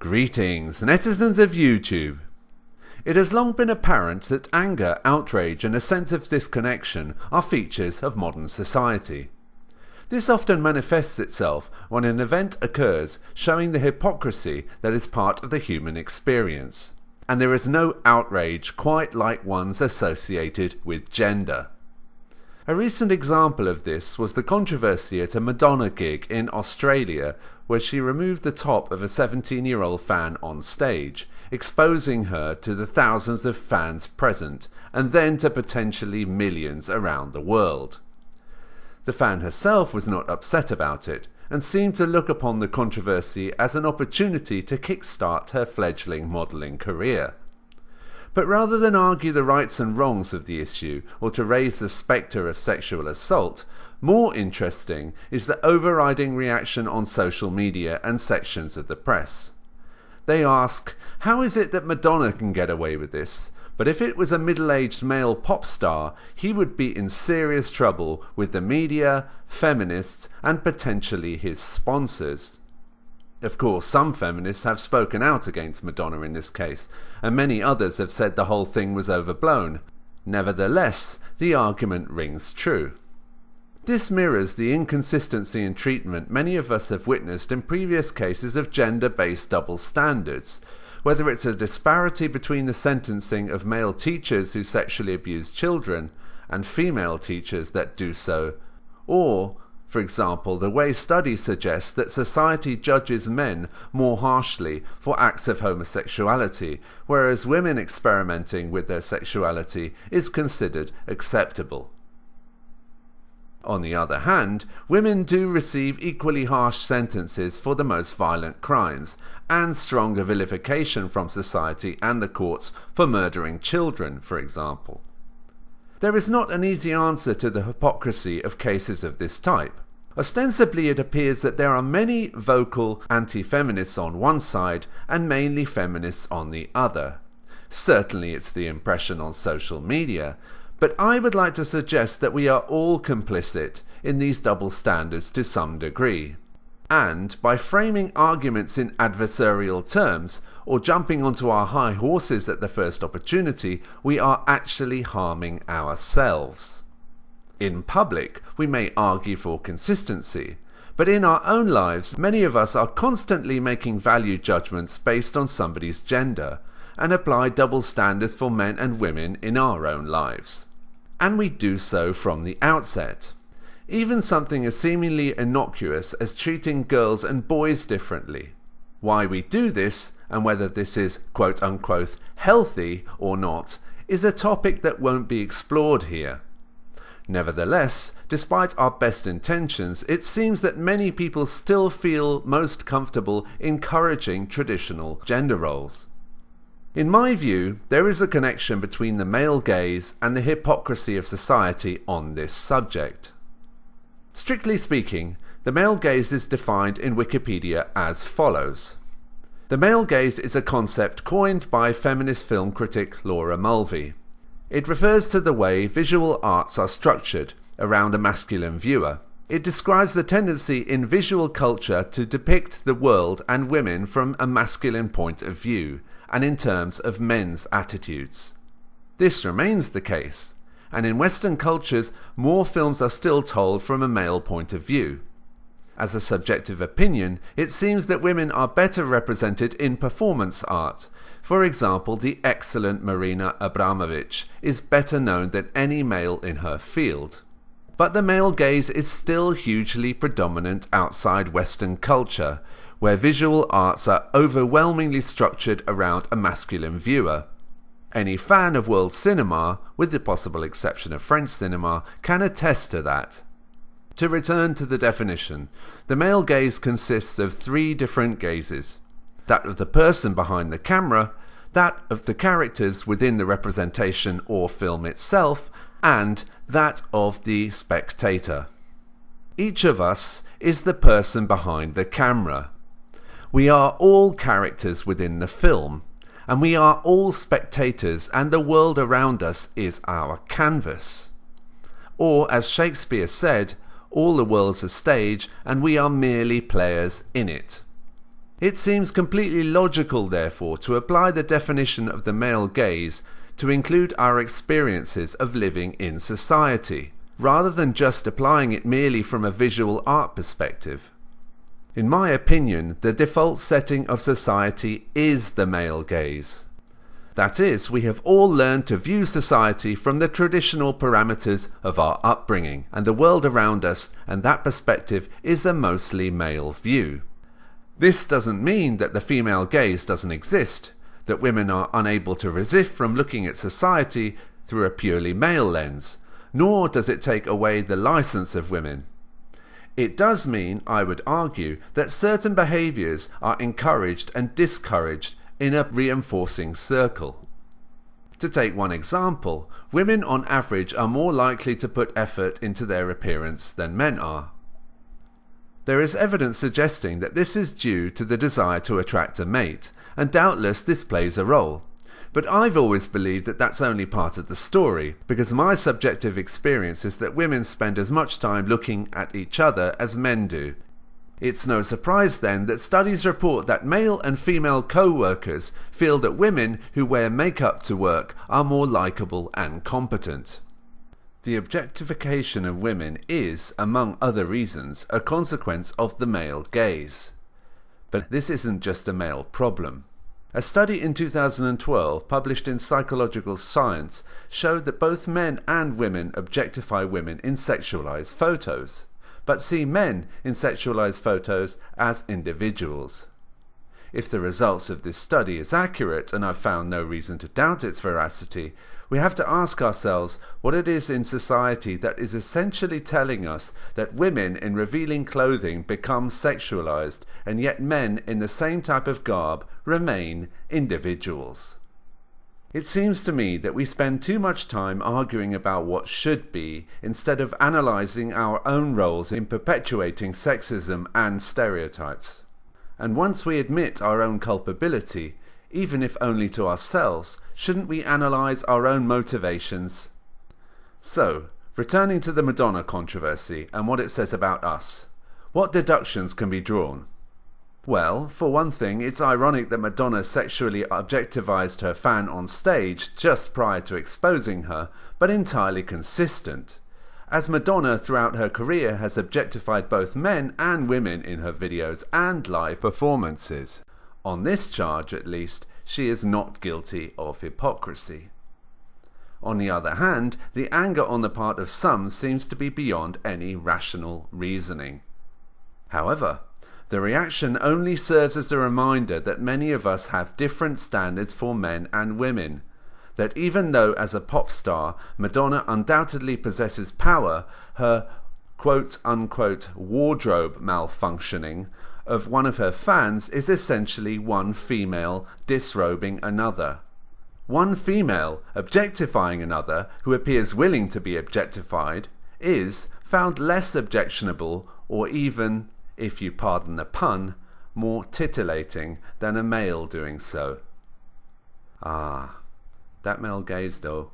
Greetings, netizens of YouTube. It has long been apparent that anger, outrage and a sense of disconnection are features of modern society. This often manifests itself when an event occurs showing the hypocrisy that is part of the human experience. And there is no outrage quite like ones associated with gender. A recent example of this was the controversy at a Madonna gig in Australia, where she removed the top of a 17-year-old fan on stage, exposing her to the thousands of fans present, and then to potentially millions around the world. The fan herself was not upset about it, and seemed to look upon the controversy as an opportunity to kickstart her fledgling modelling career. But rather than argue the rights and wrongs of the issue, or to raise the spectre of sexual assault, more interesting is the overriding reaction on social media and sections of the press. They ask, how is it that Madonna can get away with this? But if it was a middle-aged male pop star, he would be in serious trouble with the media, feminists, and potentially his sponsors. Of course, some feminists have spoken out against Madonna in this case, and many others have said the whole thing was overblown. Nevertheless, the argument rings true. This mirrors the inconsistency in treatment many of us have witnessed in previous cases of gender-based double standards, whether it's a disparity between the sentencing of male teachers who sexually abuse children and female teachers that do so, or, for example, the way studies suggest that society judges men more harshly for acts of homosexuality, whereas women experimenting with their sexuality is considered acceptable. On the other hand, women do receive equally harsh sentences for the most violent crimes, and stronger vilification from society and the courts for murdering children, for example. There is not an easy answer to the hypocrisy of cases of this type. Ostensibly, it appears that there are many vocal anti-feminists on one side and mainly feminists on the other. Certainly it's the impression on social media, but I would like to suggest that we are all complicit in these double standards to some degree. And by framing arguments in adversarial terms, or jumping onto our high horses at the first opportunity, we are actually harming ourselves. In public, we may argue for consistency, but in our own lives, many of us are constantly making value judgments based on somebody's gender, and apply double standards for men and women in our own lives. And we do so from the outset. Even something as seemingly innocuous as treating girls and boys differently. Why we do this, and whether this is quote-unquote healthy or not, is a topic that won't be explored here. Nevertheless, despite our best intentions, it seems that many people still feel most comfortable encouraging traditional gender roles. In my view, there is a connection between the male gaze and the hypocrisy of society on this subject. Strictly speaking, the male gaze is defined in Wikipedia as follows. The male gaze is a concept coined by feminist film critic Laura Mulvey. It refers to the way visual arts are structured around a masculine viewer. It describes the tendency in visual culture to depict the world and women from a masculine point of view, and in terms of men's attitudes. This remains the case, and in Western cultures, more films are still told from a male point of view. As a subjective opinion, it seems that women are better represented in performance art. For example, the excellent Marina Abramović is better known than any male in her field. But the male gaze is still hugely predominant outside Western culture, where visual arts are overwhelmingly structured around a masculine viewer. Any fan of world cinema, with the possible exception of French cinema, can attest to that. To return to the definition, the male gaze consists of three different gazes: that of the person behind the camera, that of the characters within the representation or film itself, and that of the spectator. Each of us is the person behind the camera. We are all characters within the film, and we are all spectators, and the world around us is our canvas. Or, as Shakespeare said, all the world's a stage, and we are merely players in it. It seems completely logical, therefore, to apply the definition of the male gaze to include our experiences of living in society, rather than just applying it merely from a visual art perspective. In my opinion, the default setting of society is the male gaze. That is, we have all learned to view society from the traditional parameters of our upbringing and the world around us, and that perspective is a mostly male view. This doesn't mean that the female gaze doesn't exist, that women are unable to resist from looking at society through a purely male lens, nor does it take away the license of women. It does mean, I would argue, that certain behaviours are encouraged and discouraged in a reinforcing circle. To take one example, women on average are more likely to put effort into their appearance than men are. There is evidence suggesting that this is due to the desire to attract a mate, and doubtless this plays a role. But I've always believed that that's only part of the story, because my subjective experience is that women spend as much time looking at each other as men do. It's no surprise then that studies report that male and female co-workers feel that women who wear makeup to work are more likable and competent. The objectification of women is, among other reasons, a consequence of the male gaze. But this isn't just a male problem. A study in 2012 published in Psychological Science showed that both men and women objectify women in sexualized photos, but see men in sexualized photos as individuals. If the results of this study is accurate, and I've found no reason to doubt its veracity, we have to ask ourselves what it is in society that is essentially telling us that women in revealing clothing become sexualized, and yet men in the same type of garb remain individuals. It seems to me that we spend too much time arguing about what should be, instead of analysing our own roles in perpetuating sexism and stereotypes. And once we admit our own culpability, even if only to ourselves, shouldn't we analyse our own motivations? So, returning to the Madonna controversy and what it says about us, what deductions can be drawn? Well, for one thing, it's ironic that Madonna sexually objectivized her fan on stage just prior to exposing her, but entirely consistent, as Madonna throughout her career has objectified both men and women in her videos and live performances. On this charge, at least, she is not guilty of hypocrisy. On the other hand, the anger on the part of some seems to be beyond any rational reasoning. However, the reaction only serves as a reminder that many of us have different standards for men and women, that even though as a pop star Madonna undoubtedly possesses power, her quote-unquote wardrobe malfunctioning of one of her fans is essentially one female disrobing another. One female objectifying another who appears willing to be objectified is found less objectionable, or even, if you pardon the pun, more titillating than a male doing so. Ah, that male gaze though.